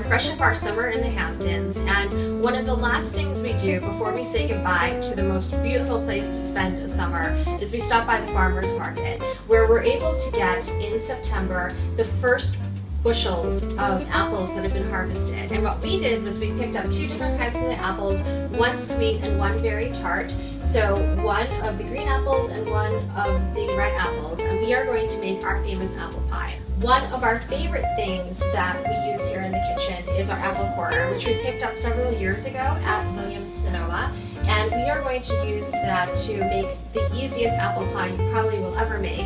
Fresh up our summer in the Hamptons, and one of the last things we do before we say goodbye to the most beautiful place to spend a summer is we stop by the farmers market, where we're able to get in September the first bushels of apples that have been harvested. And what we did was we picked up two different types of apples, one sweet and one very tart. So one of the green apples and one of the red apples, and we are going to make our famous apple pie. One of our favorite things that we use here in the kitchen is our apple corer, which we picked up several years ago at Williams-Sonoma, and we are going to use that to make the easiest apple pie you probably will ever make,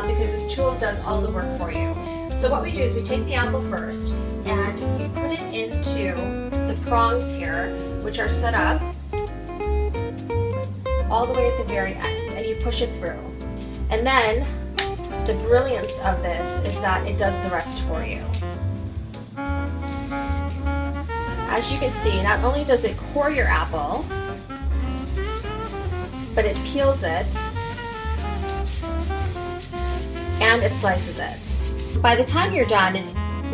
because this tool does all the work for you. So what we do is we take the apple first and you put it into the prongs here, which are set up all the way at the very end, and you push it through. And then the brilliance of this is that it does the rest for you. As you can see, not only does it core your apple, but it peels it and it slices it. By the time you're done,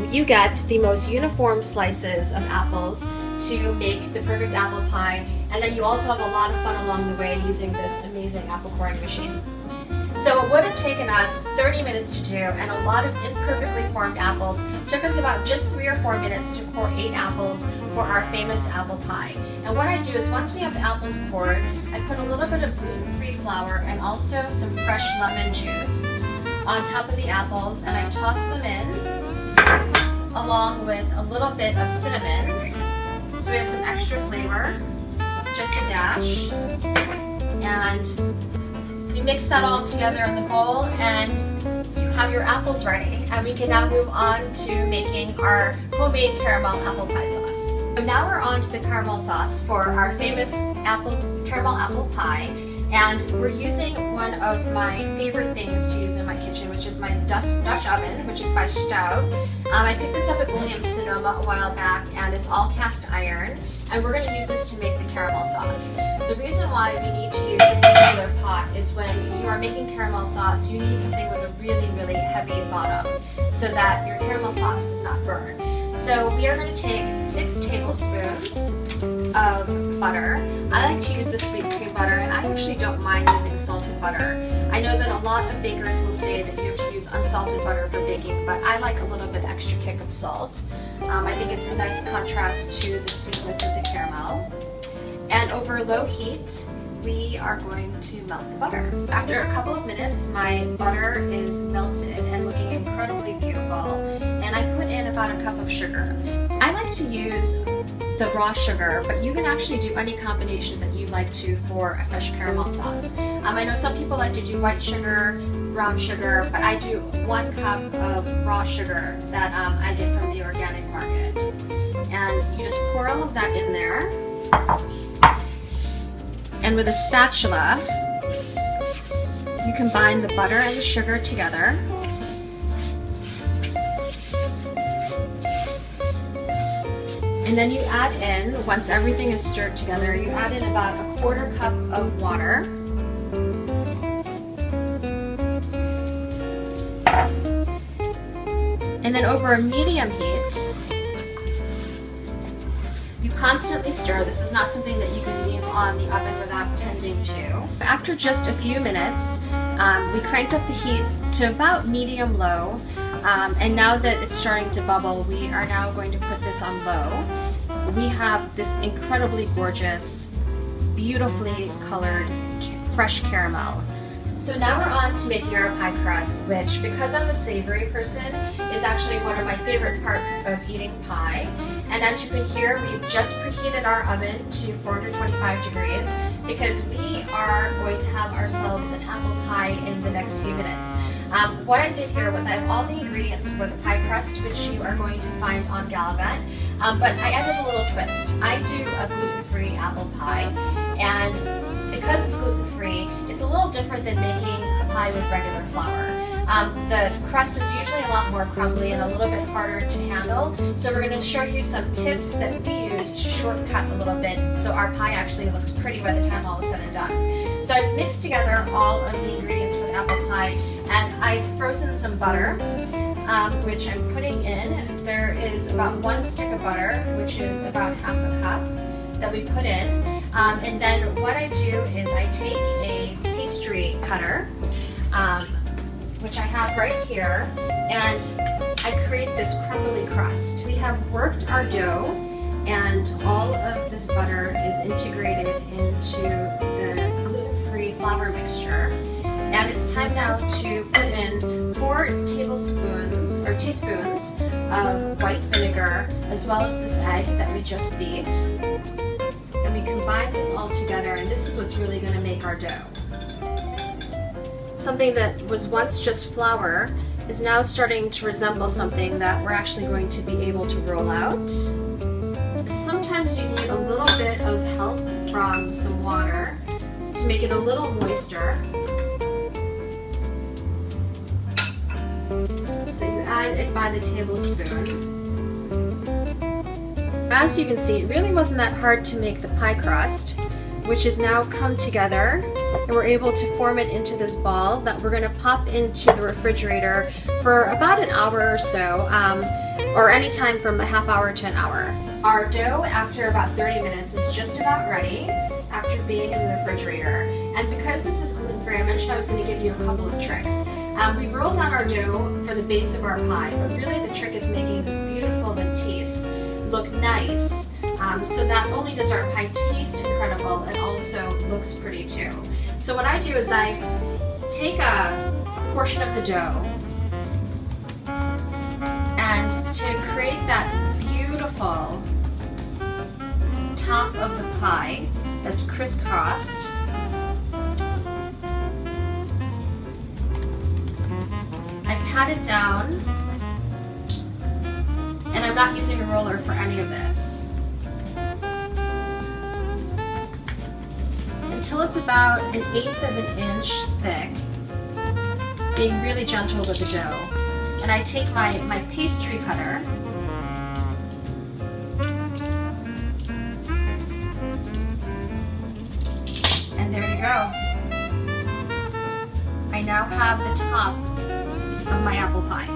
you get the most uniform slices of apples to make the perfect apple pie, and then you also have a lot of fun along the way using this amazing apple coring machine. So it would have taken us 30 minutes to do, and a lot of imperfectly formed apples. It took us about just 3 or 4 minutes to core 8 apples for our famous apple pie. And what I do is once we have the apples cored, I put a little bit of gluten-free flour and also some fresh lemon juice on top of the apples, and I toss them in along with a little bit of cinnamon, so we have some extra flavor, just a dash, and you mix that all together in the bowl and you have your apples ready. And we can now move on to making our homemade caramel apple pie sauce. So now we're on to the caramel sauce for our famous caramel apple pie. And we're using one of my favorite things to use in my kitchen, which is my Dutch oven, which is by Staub. I picked this up at Williams-Sonoma a while back, and it's all cast iron. And we're going to use this to make the caramel sauce. The reason why we need to use this particular pot is when you are making caramel sauce, you need something with a really, really heavy bottom so that your caramel sauce does not burn. So we are going to take 6 tablespoons of butter. I like to use the sweet cream butter, and I actually don't mind using salted butter. I know that a lot of bakers will say that you have to use unsalted butter for baking, but I like a little bit extra kick of salt. I think it's a nice contrast to the sweetness of the caramel. And over low heat, we are going to melt the butter. After a couple of minutes, my butter is melted and looking incredibly beautiful, and I put in about a cup of sugar. I like to use the raw sugar, but you can actually do any combination that you like to for a fresh caramel sauce. I know some people like to do white sugar, brown sugar, but I do 1 cup of raw sugar that I get from the organic market. And you just pour all of that in there. And with a spatula, you combine the butter and the sugar together. And then you add in, once everything is stirred together, you add in about a 1/4 cup of water. And then over a medium heat, you constantly stir. This is not something that you can leave on the oven without tending to. After just a few minutes, we cranked up the heat to about medium-low. And now that it's starting to bubble, we are now going to put this on low. We have this incredibly gorgeous, beautifully colored, fresh caramel. So now we're on to making our pie crust, which, because I'm a savory person, is actually one of my favorite parts of eating pie. And as you can hear, we've just preheated our oven to 425 degrees because we are going to have ourselves an apple pie in the next few minutes. What I did here was I have all the ingredients for the pie crust, which you are going to find on Galavante, but I added a little twist. I do a gluten-free apple pie, and because it's gluten-free, it's a little different than making a pie with regular flour. The crust is usually a lot more crumbly and a little bit harder to handle, so we're going to show you some tips that we use used to shortcut a little bit so our pie actually looks pretty by the time all is said and done. So I've mixed together all of the ingredients for the apple pie, and I've frozen some butter, which I'm putting in. There is about 1 stick of butter, which is about half a cup that we put in. And then what I do is I take a pastry cutter, which I have right here, and I create this crumbly crust. We have worked our dough, and all of this butter is integrated into the gluten-free flour mixture. And it's time now to put in 4 tablespoons or teaspoons of white vinegar, as well as this egg that we just beat. And we combine this all together, and this is what's really going to make our dough. Something that was once just flour is now starting to resemble something that we're actually going to be able to roll out. Sometimes you need a little bit of help from some water to make it a little moister. So you add it by the tablespoon. As you can see, it really wasn't that hard to make the pie crust, which has now come together, and we're able to form it into this ball that we're going to pop into the refrigerator for about an hour or so, or any time from a half hour to an hour. Our dough, after about 30 minutes, is just about ready after being in the refrigerator. And because this is gluten-free, I mentioned I was going to give you a couple of tricks. We've rolled out our dough for the base of our pie, but really the trick is making this beautiful lattice look nice, so not only does our pie taste incredible, it also looks pretty too. So what I do is I take a portion of the dough, and to create that beautiful top of the pie that's crisscrossed, I pat it down, and I'm not using a roller for any of this, until it's about 1/8 of an inch thick, being really gentle with the dough. And I take my pastry cutter, and there you go. I now have the top of my apple pie.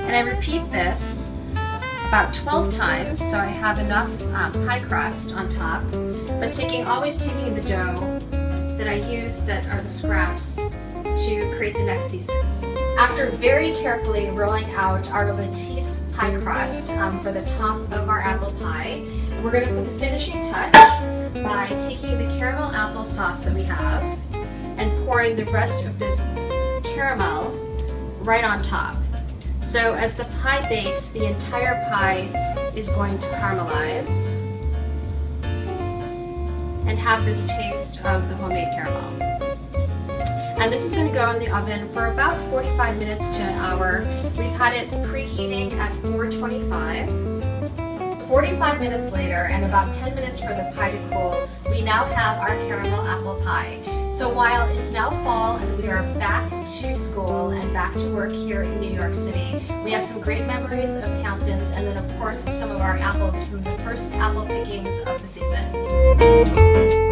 And I repeat this about 12 times, so I have enough pie crust on top, but always taking the dough that I use that are the scraps to create the next pieces. After very carefully rolling out our lattice pie crust for the top of our apple pie, we're going to put the finishing touch by taking the caramel applesauce that we have and pouring the rest of this caramel right on top. So as the pie bakes, the entire pie is going to caramelize and have this taste of the homemade caramel. And this is going to go in the oven for about 45 minutes to an hour. We've had it preheating at 425. 45 minutes later, and about 10 minutes for the pie to cool, we now have our caramel apple pie. So while it's now fall and we are back to school and back to work here in New York City, we have some great memories of the Hamptons, and then of course some of our apples from the first apple pickings of the season.